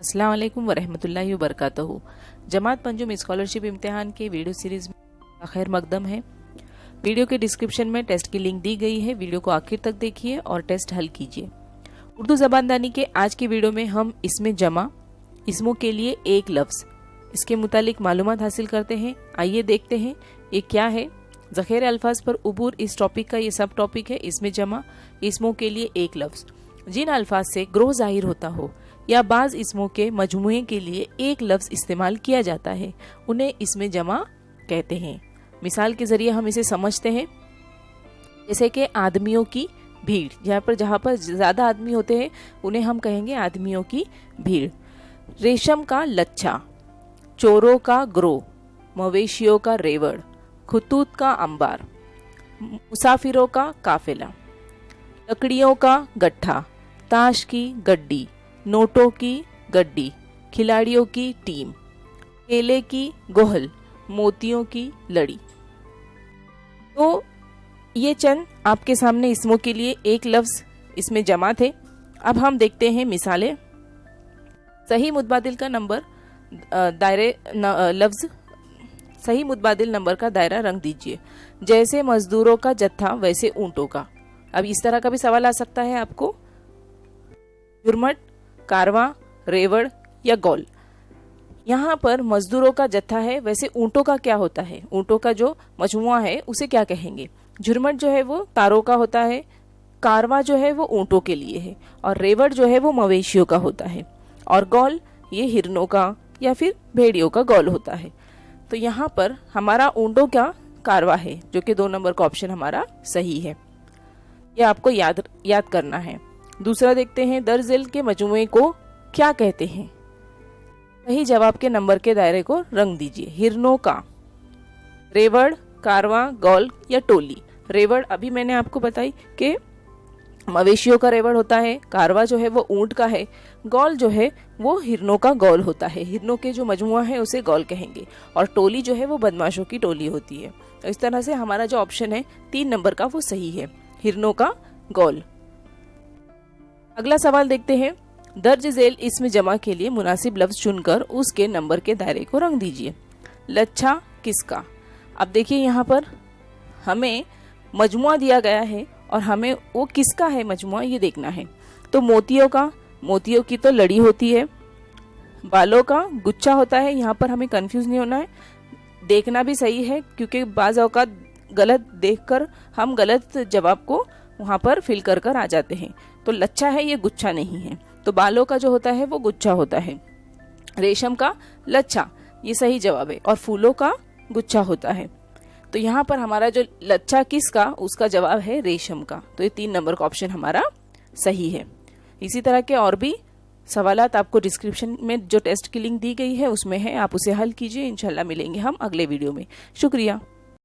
अस्सलाम वालेकुम वरहमतुल्लाहि वबरकातुहू। जमात पंजुम स्कॉलरशिप इम्तिहान के वीडियो सीरीज में खैर मकदम है। वीडियो के डिस्क्रिप्शन में टेस्ट की लिंक दी गई है, वीडियो को आखिर तक देखिए और टेस्ट हल कीजिए। उर्दू ज़बानदानी के आज की वीडियो में हम इसमें जमा इसमों के लिए एक लफ्ज़ इसके मुतालिक मालूमात हासिल करते हैं। आइए देखते हैं ये क्या है। ज़ख़ीरे अल्फाज पर उबूर इस टॉपिक का ये सब टॉपिक है। इसमें जमा इसमों के लिए एक लफ्ज़ जिन अल्फाज से ग्रोह जाहिर होता हो या बाज़ इसमों के मजमूए के लिए एक लफ्ज़ इस्तेमाल किया जाता है उन्हें इसमें जमा कहते हैं। मिसाल के ज़रिए हम इसे समझते हैं, जैसे कि आदमियों की भीड़। जहाँ पर ज़्यादा आदमी होते हैं उन्हें हम कहेंगे आदमियों की भीड़। रेशम का लच्छा, चोरों का ग्रोह, मवेशियों का रेवड़, खुतूत का अंबार, मुसाफिरों का काफिला, लकड़ियों का गट्ठा, ताश की गड्डी, नोटों की गड्डी, खिलाड़ियों की टीम, केले की गोहल, मोतियों की लड़ी। तो ये चंद आपके सामने इसमों के लिए एक लफ्ज़ इसमें जमा थे। अब हम देखते हैं मिसालें। सही मुतबादिल का नंबर लफ्ज़ सही मुतबादिल नंबर का दायरा रंग दीजिए। जैसे मजदूरों का जत्था वैसे ऊंटों का। अब इस तरह का भी सवाल आ सकता है आपको। झुरमट, कारवां, रेवड़ या गौल। यहाँ पर मजदूरों का जत्था है, वैसे ऊंटों का क्या होता है? ऊंटों का जो मजमुआ है उसे क्या कहेंगे? झुरमट जो है वो तारों का होता है, कारवां जो है वो ऊंटों के लिए है, और रेवड़ जो है वो मवेशियों का होता है, और गौल ये हिरनों का या फिर भेड़ियों का गौल होता है। तो यहाँ पर हमारा ऊंटों का कारवां है, जो कि 2 नंबर का ऑप्शन हमारा सही है। यह आपको याद करना है। दूसरा देखते हैं, दर्ज-ए के मजमुए को क्या कहते हैं? सही जवाब के नंबर के दायरे को रंग दीजिए। हिरनों का, रेवड़, कारवां, गौल या टोली। रेवड़ अभी मैंने आपको बताई कि मवेशियों का रेवड़ होता है, कारवां जो है वो ऊंट का है, गौल जो है वो हिरनों का गौल होता है। हिरनों के जो मजमुआ है उसे गौल कहेंगे, और टोली जो है वो बदमाशों की टोली होती है। तो इस तरह से हमारा जो ऑप्शन है 3 नंबर का वो सही है, हिरनों का गौल। अगला सवाल देखते हैं। दर्ज झेल इसमें जमा के लिए मुनासिब लफ्ज़ चुनकर उसके नंबर के दायरे को रंग दीजिए। लच्छा किसका? अब देखिए यहाँ पर हमें मजमुआ दिया गया है और हमें वो किसका है मजमुआ ये देखना है। तो मोतियों का, मोतियों की तो लड़ी होती है। बालों का गुच्छा होता है, यहाँ पर हमें कंफ्यूज नहीं होना है, देखना भी सही है, क्योंकि बाज़ औक़ात गलत देखकर हम गलत जवाब को वहाँ पर फिल कर आ जाते हैं। तो लच्छा है, ये गुच्छा नहीं है। तो बालों का जो होता है वो गुच्छा होता है। रेशम का लच्छा ये सही जवाब है, और फूलों का गुच्छा होता है। तो यहाँ पर हमारा जो लच्छा किसका, उसका जवाब है रेशम का। तो ये 3 नंबर का ऑप्शन हमारा सही है। इसी तरह के और भी सवालात आपको डिस्क्रिप्शन में जो टेस्ट की लिंक दी गई है उसमें है, आप उसे हल कीजिए। इंशाल्लाह मिलेंगे हम अगले वीडियो में। शुक्रिया।